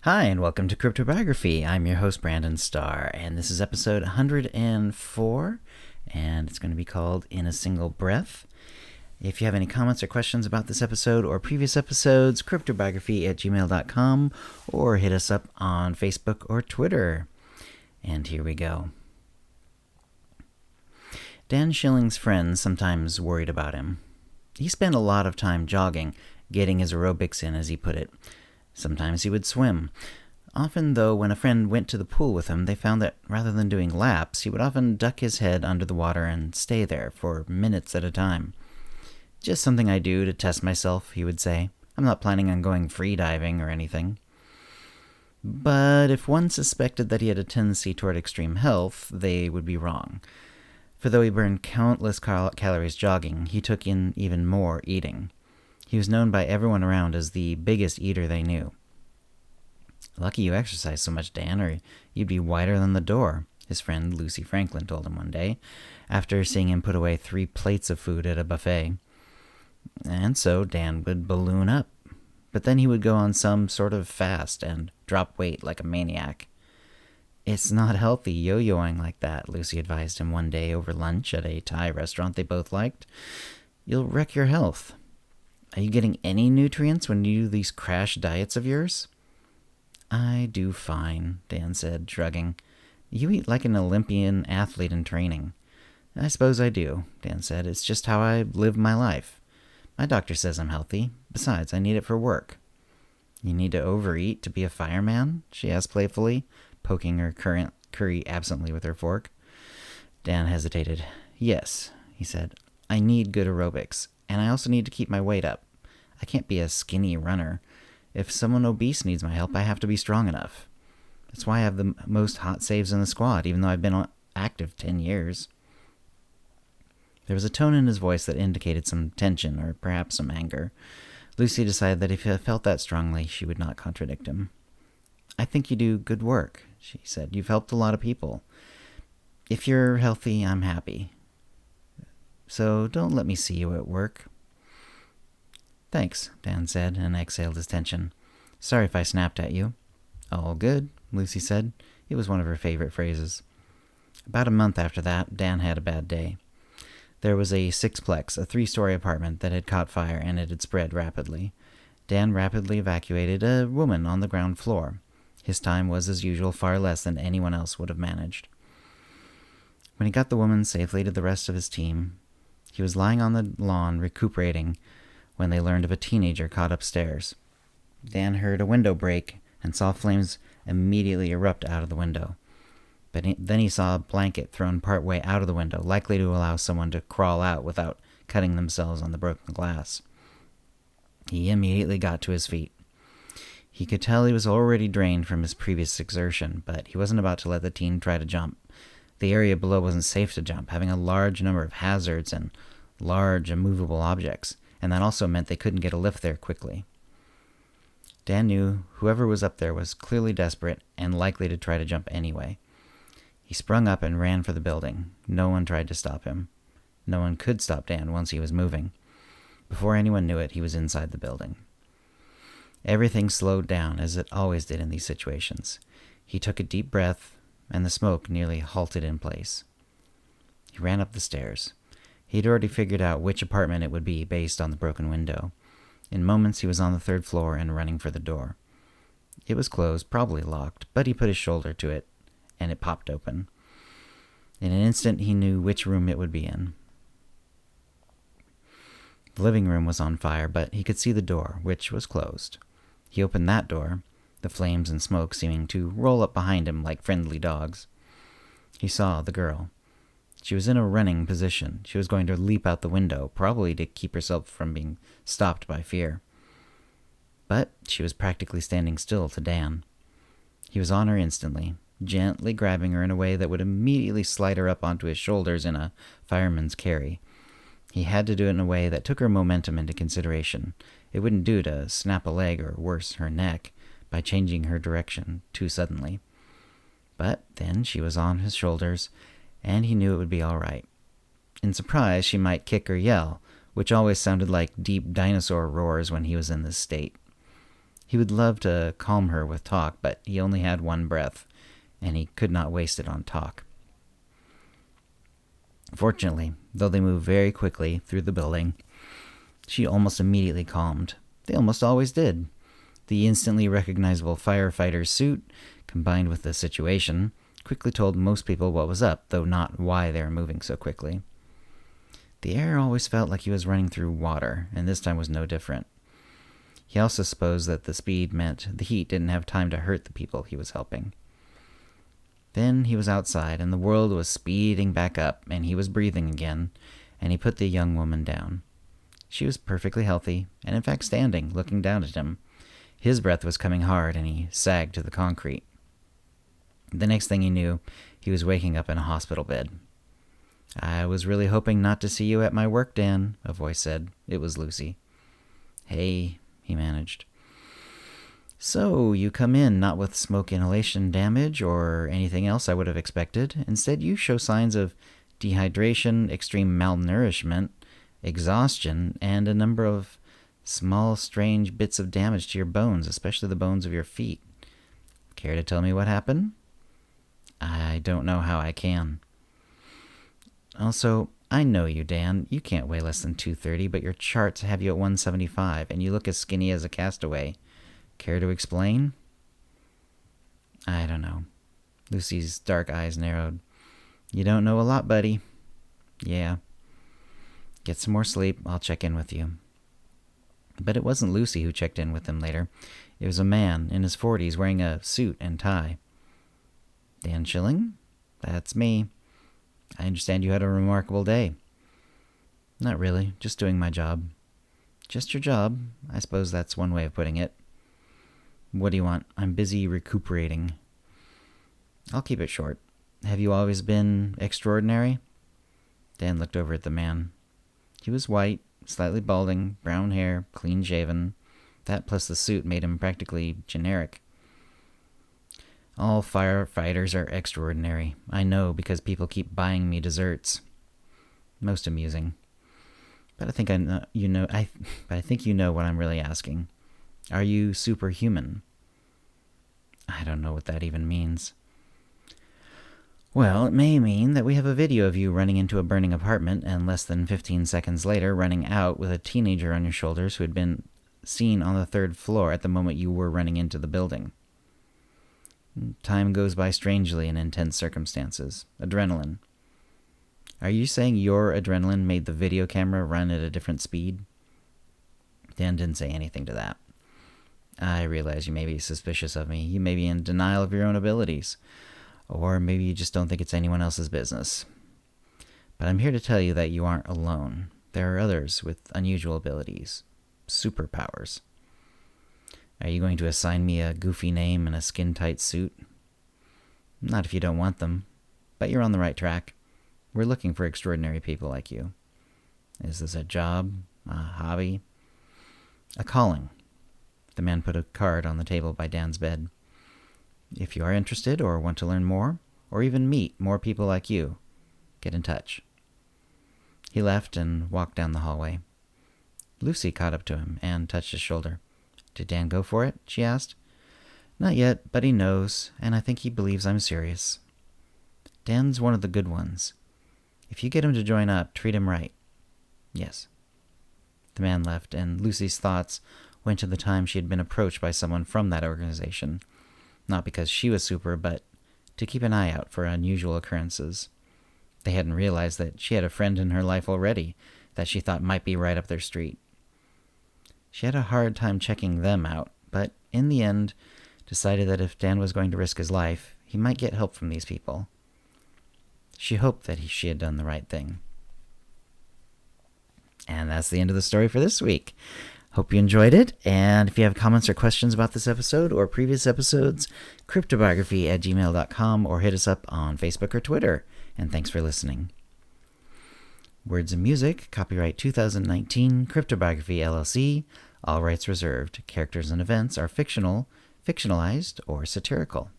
Hi, and welcome to CryptoBiography. I'm your host, Brandon Starr, and this is episode 104, and it's going to be called In a Single Breath. If you have any comments or questions about this episode or previous episodes, cryptobiography@gmail.com, or hit us up on Facebook or Twitter. And here we go. Dan Schilling's friends sometimes worried about him. He spent a lot of time jogging, getting his aerobics in, as he put it. Sometimes he would swim. Often, though, when a friend went to the pool with him, they found that rather than doing laps, he would often duck his head under the water and stay there for minutes at a time. "Just something I do to test myself," he would say. "I'm not planning on going free diving or anything." But if one suspected that he had a tendency toward extreme health, they would be wrong. For though he burned countless calories jogging, he took in even more eating. He was known by everyone around as the biggest eater they knew. "Lucky you exercise so much, Dan, or you'd be whiter than the door," his friend Lucy Franklin told him one day, after seeing him put away 3 plates of food at a buffet. And so Dan would balloon up, but then he would go on some sort of fast and drop weight like a maniac. "It's not healthy yo-yoing like that," Lucy advised him one day over lunch at a Thai restaurant they both liked. "You'll wreck your health. Are you getting any nutrients when you do these crash diets of yours?" "I do fine," Dan said, shrugging. "You eat like an Olympian athlete in training." "I suppose I do," Dan said. "It's just how I live my life. My doctor says I'm healthy. Besides, I need it for work." "You need to overeat to be a fireman?" she asked playfully, poking her curry absently with her fork. Dan hesitated. "Yes," he said. "I need good aerobics, and I also need to keep my weight up. I can't be a skinny runner. If someone obese needs my help, I have to be strong enough. That's why I have the most hot saves in the squad, even though I've been active 10 years. There was a tone in his voice that indicated some tension, or perhaps some anger. Lucy decided that if he felt that strongly, she would not contradict him. "I think you do good work," she said. "You've helped a lot of people. If you're healthy, I'm happy. So don't let me see you at work." "Thanks," Dan said, and exhaled his tension. "Sorry if I snapped at you." "All good," Lucy said. It was one of her favorite phrases. About a month after that, Dan had a bad day. There was a sixplex, a 3-story apartment that had caught fire, and it had spread rapidly. Dan rapidly evacuated a woman on the ground floor. His time was, as usual, far less than anyone else would have managed. When he got the woman safely to the rest of his team, he was lying on the lawn recuperating when they learned of a teenager caught upstairs. Dan heard a window break and saw flames immediately erupt out of the window. But then he saw a blanket thrown partway out of the window, likely to allow someone to crawl out without cutting themselves on the broken glass. He immediately got to his feet. He could tell he was already drained from his previous exertion, but he wasn't about to let the teen try to jump. The area below wasn't safe to jump, having a large number of hazards and large immovable objects, and that also meant they couldn't get a lift there quickly. Dan knew whoever was up there was clearly desperate and likely to try to jump anyway. He sprung up and ran for the building. No one tried to stop him. No one could stop Dan once he was moving. Before anyone knew it, he was inside the building. Everything slowed down, as it always did in these situations. He took a deep breath, and the smoke nearly halted in place. He ran up the stairs. He had already figured out which apartment it would be based on the broken window. In moments, he was on the 3rd floor and running for the door. It was closed, probably locked, but he put his shoulder to it, and it popped open. In an instant, he knew which room it would be in. The living room was on fire, but he could see the door, which was closed. He opened that door, the flames and smoke seeming to roll up behind him like friendly dogs. He saw the girl. She was in a running position. She was going to leap out the window, probably to keep herself from being stopped by fear. But she was practically standing still to Dan. He was on her instantly, gently grabbing her in a way that would immediately slide her up onto his shoulders in a fireman's carry. He had to do it in a way that took her momentum into consideration. It wouldn't do to snap a leg or, worse, her neck, by changing her direction too suddenly. But then she was on his shoulders, and he knew it would be all right. In surprise, she might kick or yell, which always sounded like deep dinosaur roars when he was in this state. He would love to calm her with talk, but he only had one breath, and he could not waste it on talk. Fortunately, though they moved very quickly through the building, she almost immediately calmed. They almost always did. The instantly recognizable firefighter's suit, combined with the situation, quickly told most people what was up, though not why they were moving so quickly. The air always felt like he was running through water, and this time was no different. He also supposed that the speed meant the heat didn't have time to hurt the people he was helping. Then he was outside, and the world was speeding back up, and he was breathing again, and he put the young woman down. She was perfectly healthy, and in fact standing, looking down at him. His breath was coming hard, and he sagged to the concrete. The next thing he knew, he was waking up in a hospital bed. "I was really hoping not to see you at my work, Dan," a voice said. It was Lucy. "Hey," he managed. "So, you come in not with smoke inhalation damage or anything else I would have expected. Instead, you show signs of dehydration, extreme malnourishment, exhaustion, and a number of small, strange bits of damage to your bones, especially the bones of your feet. Care to tell me what happened?" "I don't know how I can." "Also, I know you, Dan. You can't weigh less than 230, but your charts have you at 175, and you look as skinny as a castaway. Care to explain?" "I don't know." Lucy's dark eyes narrowed. "You don't know a lot, buddy." "Yeah." "Get some more sleep. I'll check in with you." But it wasn't Lucy who checked in with him later. It was a man in his 40s wearing a suit and tie. "Dan Schilling? That's me. I understand you had a remarkable day." "Not really. Just doing my job." "Just your job? I suppose that's one way of putting it." "What do you want? I'm busy recuperating." "I'll keep it short. Have you always been extraordinary?" Dan looked over at the man. He was white, slightly balding, brown hair, clean-shaven. That plus the suit made him practically generic. "All firefighters are extraordinary. I know because people keep buying me desserts." "Most amusing. But I think I think you know what I'm really asking. Are you superhuman?" "I don't know what that even means." "Well, it may mean that we have a video of you running into a burning apartment and less than 15 seconds later running out with a teenager on your shoulders who had been seen on the 3rd floor at the moment you were running into the building. Time goes by strangely in intense circumstances. Adrenaline. Are you saying your adrenaline made the video camera run at a different speed?" Dan didn't say anything to that. "I realize you may be suspicious of me. You may be in denial of your own abilities. Or maybe you just don't think it's anyone else's business. But I'm here to tell you that you aren't alone. There are others with unusual abilities. Superpowers. Are you going to assign me a goofy name and a skin-tight suit?" "Not if you don't want them. But you're on the right track. We're looking for extraordinary people like you." "Is this a job? A hobby?" "A calling." The man put a card on the table by Dan's bed. "If you are interested or want to learn more, or even meet more people like you, get in touch." He left and walked down the hallway. Lucy caught up to him and touched his shoulder. "Did Dan go for it?" she asked. "Not yet, but he knows, and I think he believes I'm serious. Dan's one of the good ones. If you get him to join up, treat him right." "Yes." The man left, and Lucy's thoughts went to the time she had been approached by someone from that organization, not because she was super, but to keep an eye out for unusual occurrences. They hadn't realized that she had a friend in her life already that she thought might be right up their street. She had a hard time checking them out, but in the end decided that if Dan was going to risk his life, he might get help from these people. She hoped that she had done the right thing. And that's the end of the story for this week. Hope you enjoyed it, and if you have comments or questions about this episode or previous episodes, CryptoBiography@gmail.com or hit us up on Facebook or Twitter, and thanks for listening. Words and music, copyright 2019, CryptoBiography LLC, all rights reserved. Characters and events are fictional, fictionalized, or satirical.